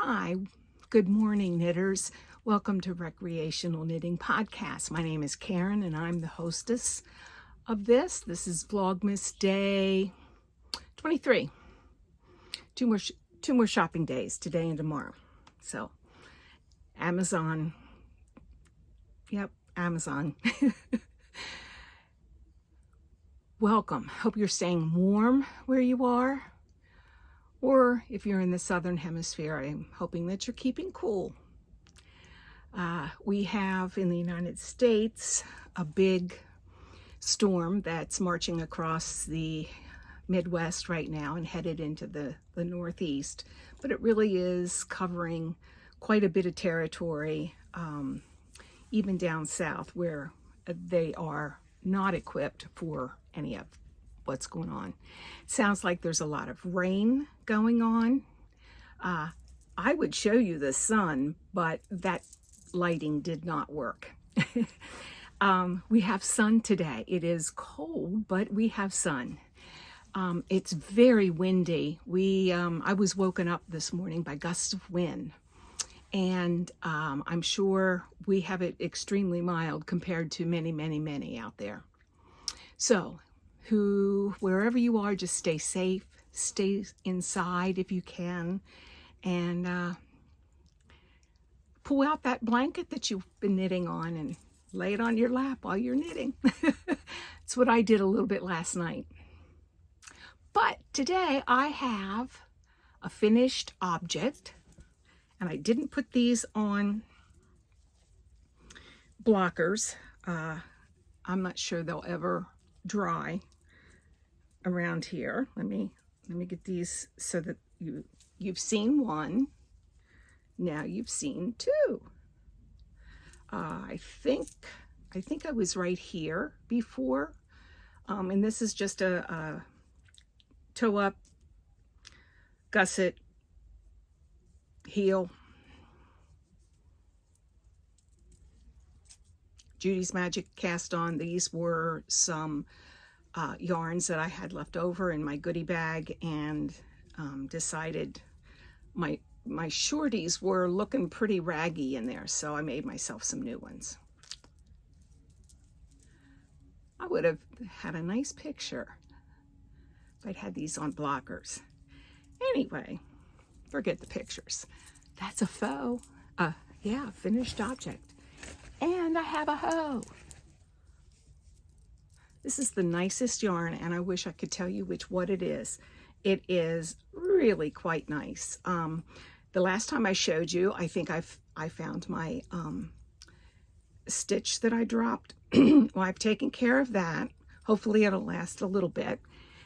Hi, good morning, knitters. Welcome to Recreational Knitting Podcast. My name is Karen and I'm the hostess of this. This is Vlogmas Day 23. Two more shopping days, today and tomorrow. So, Amazon. Yep, Amazon. Welcome. Hope you're staying warm where you are. Or if you're in the southern hemisphere, I'm hoping that you're keeping cool. We have in the United States a big storm that's marching across the Midwest right now and headed into the Northeast. But it really is covering quite a bit of territory, even down south where they are not equipped for any of what's going on. Sounds like there's a lot of rain going on. I would show you the sun, but that lighting did not work. We have sun today. It is cold, but we have sun. It's very windy. I was woken up this morning by gusts of wind, and I'm sure we have it extremely mild compared to many out there. So wherever you are, just stay safe, stay inside if you can, and pull out that blanket that you've been knitting on and lay it on your lap while you're knitting. That's what I did a little bit last night. But today I have a finished object, and I didn't put these on blockers. I'm not sure they'll ever dry around here. Let me get these so that you've seen one. Now you've seen two. I think I think I was right here before. And this is just a toe up, gusset, heel. Judy's Magic cast on. These were some yarns that I had left over in my goodie bag, and decided my shorties were looking pretty raggy in there, so I made myself some new ones. I would have had a nice picture if I'd had these on blockers. Anyway, forget the pictures. That's a faux, yeah, finished object. And I have a hoe. This is the nicest yarn, and I wish I could tell you what it is. It is really quite nice. The last time I showed you, I think I found my stitch that I dropped. Well, I've taken care of that. Hopefully it'll last a little bit.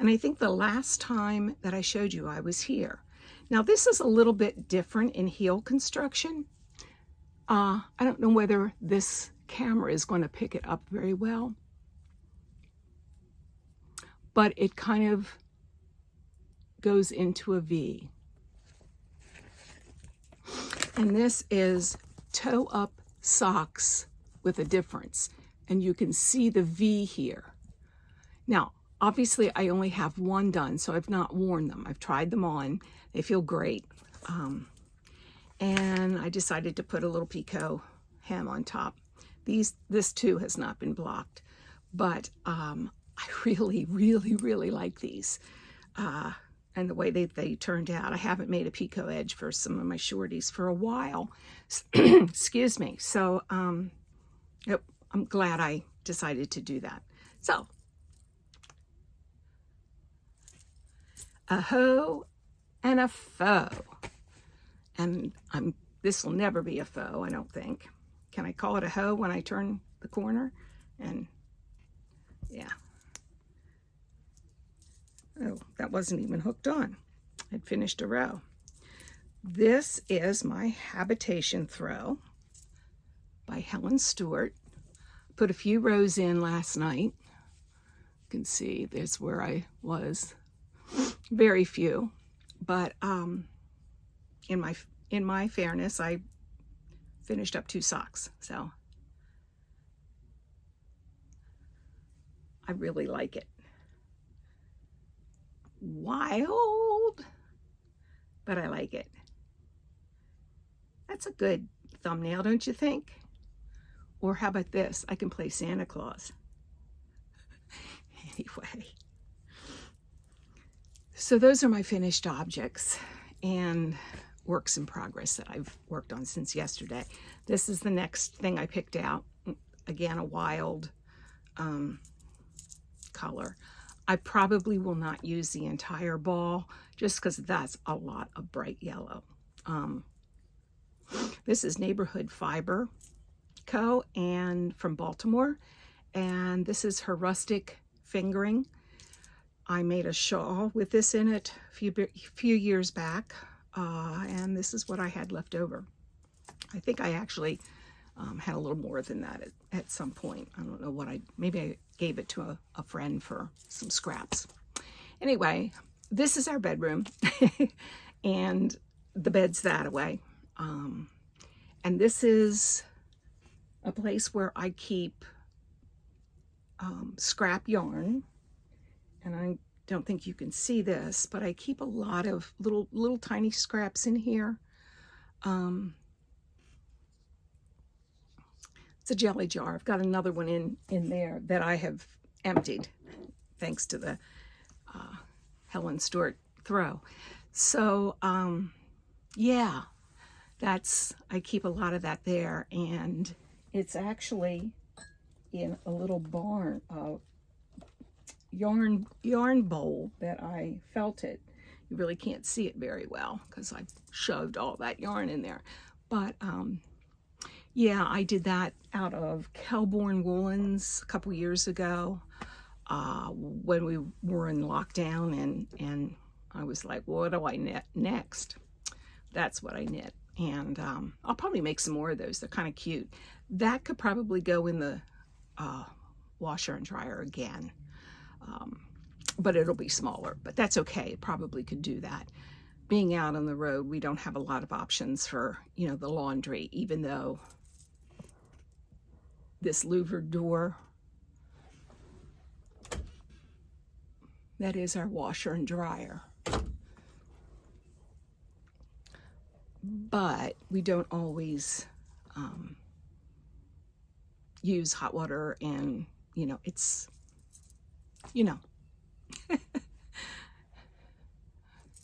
And I think the last time that I showed you, I was here. Now this is a little bit different in heel construction. I don't know whether this camera is going to pick it up very well, but it kind of goes into a V. And this is toe up socks with a difference. And you can see the V here. Now, obviously I only have one done, so I've not worn them. I've tried them on. They feel great. And I decided to put a little picot hem on top. This too has not been blocked, but I really, really, really like these. And the way they turned out. I haven't made a picot edge for some of my shorties for a while. Excuse me. So yep, I'm glad I decided to do that. So, a hoe and a faux. And this will never be a faux, I don't think. Can I call it a hoe when I turn the corner? And yeah. Oh, that wasn't even hooked on. I'd finished a row. This is my Habitation Throw by Helen Stewart. Put a few rows in last night. You can see there's where I was. Very few, but in my fairness, I finished up 2 socks, so I really like it. Wild, but I like it. That's a good thumbnail, don't you think? Or how about this? I can play Santa Claus. Anyway, so those are my finished objects and works in progress that I've worked on since yesterday. This is the next thing I picked out. Again, a wild color. I probably will not use the entire ball just because that's a lot of bright yellow. This is Neighborhood Fiber Co. and from Baltimore, and this is her rustic fingering. I made a shawl with this in it a few years back, and this is what I had left over. I think I actually had a little more than that at some point. I don't know what maybe I gave it to a friend for some scraps. Anyway, this is our bedroom, and the bed's that away. And this is a place where I keep scrap yarn, and I don't think you can see this, but I keep a lot of little tiny scraps in here. It's a jelly jar. I've got another one in there that I have emptied thanks to the Helen Stewart throw. So yeah, I keep a lot of that there, and it's actually in a little barn yarn bowl that I felted. You really can't see it very well because I shoved all that yarn in there, but yeah, I did that out of Kelborn Woolens a couple years ago when we were in lockdown, and I was like, what do I knit next? That's what I knit, and I'll probably make some more of those. They're kind of cute. That could probably go in the washer and dryer again. But it'll be smaller, but that's okay. It probably could do that. Being out on the road, we don't have a lot of options for, the laundry, even though this louvered door, that is our washer and dryer. But we don't always use hot water, and, it's,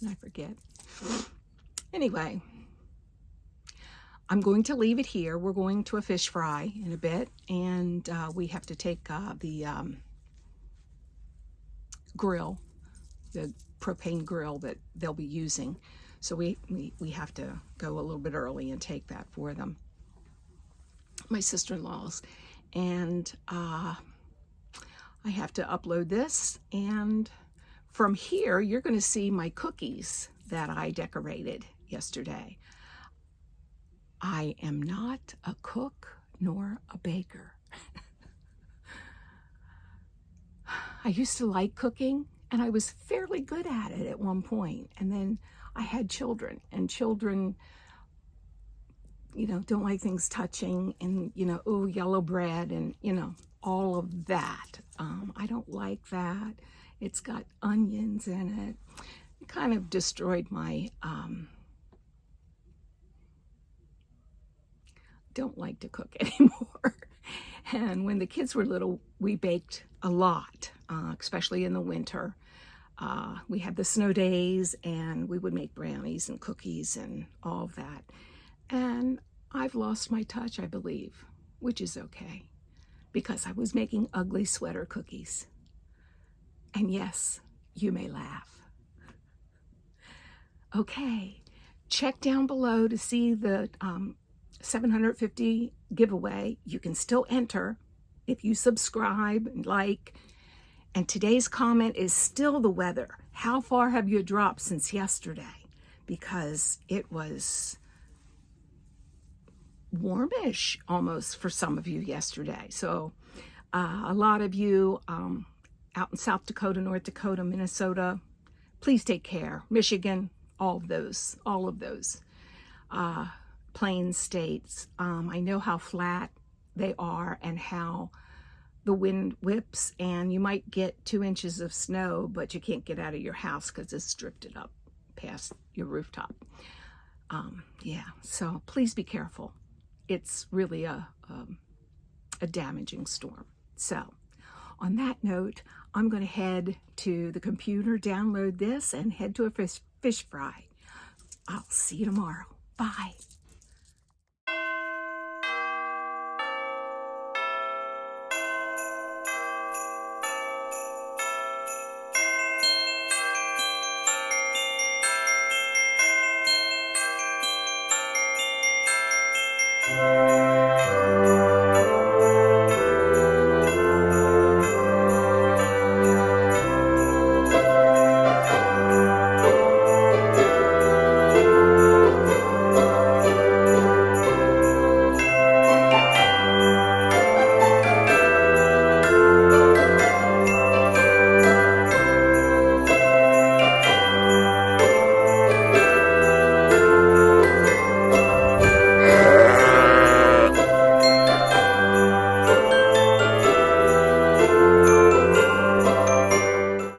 I forget. Anyway, I'm going to leave it here. We're going to a fish fry in a bit, and we have to take the grill, the propane grill that they'll be using. So we have to go a little bit early and take that for them. My sister-in-law's. And I have to upload this, and from here you're going to see my cookies that I decorated yesterday. I am not a cook nor a baker. I used to like cooking, and I was fairly good at it at one point, and then I had children, and children, don't like things touching, and, ooh, yellow bread, and, all of that. I don't like that. It's got onions in it. It kind of destroyed my, don't like to cook anymore. And when the kids were little, we baked a lot, especially in the winter. We had the snow days, and we would make brownies and cookies and all of that. And I've lost my touch, I believe, which is okay, because I was making ugly sweater cookies. And yes, you may laugh. Okay, check down below to see the 750 giveaway. You can still enter if you subscribe and like. And today's comment is still the weather. How far have you dropped since yesterday? Because it was warmish almost for some of you yesterday. So a lot of you out in South Dakota, North Dakota, Minnesota, please take care. Michigan, all of those plains states. I know how flat they are and how the wind whips, and you might get 2 inches of snow, but you can't get out of your house because it's drifted up past your rooftop. Yeah, so please be careful. It's really a damaging storm. So on that note, I'm going to head to the computer, download this, and head to a fish fry. I'll see you tomorrow. Bye.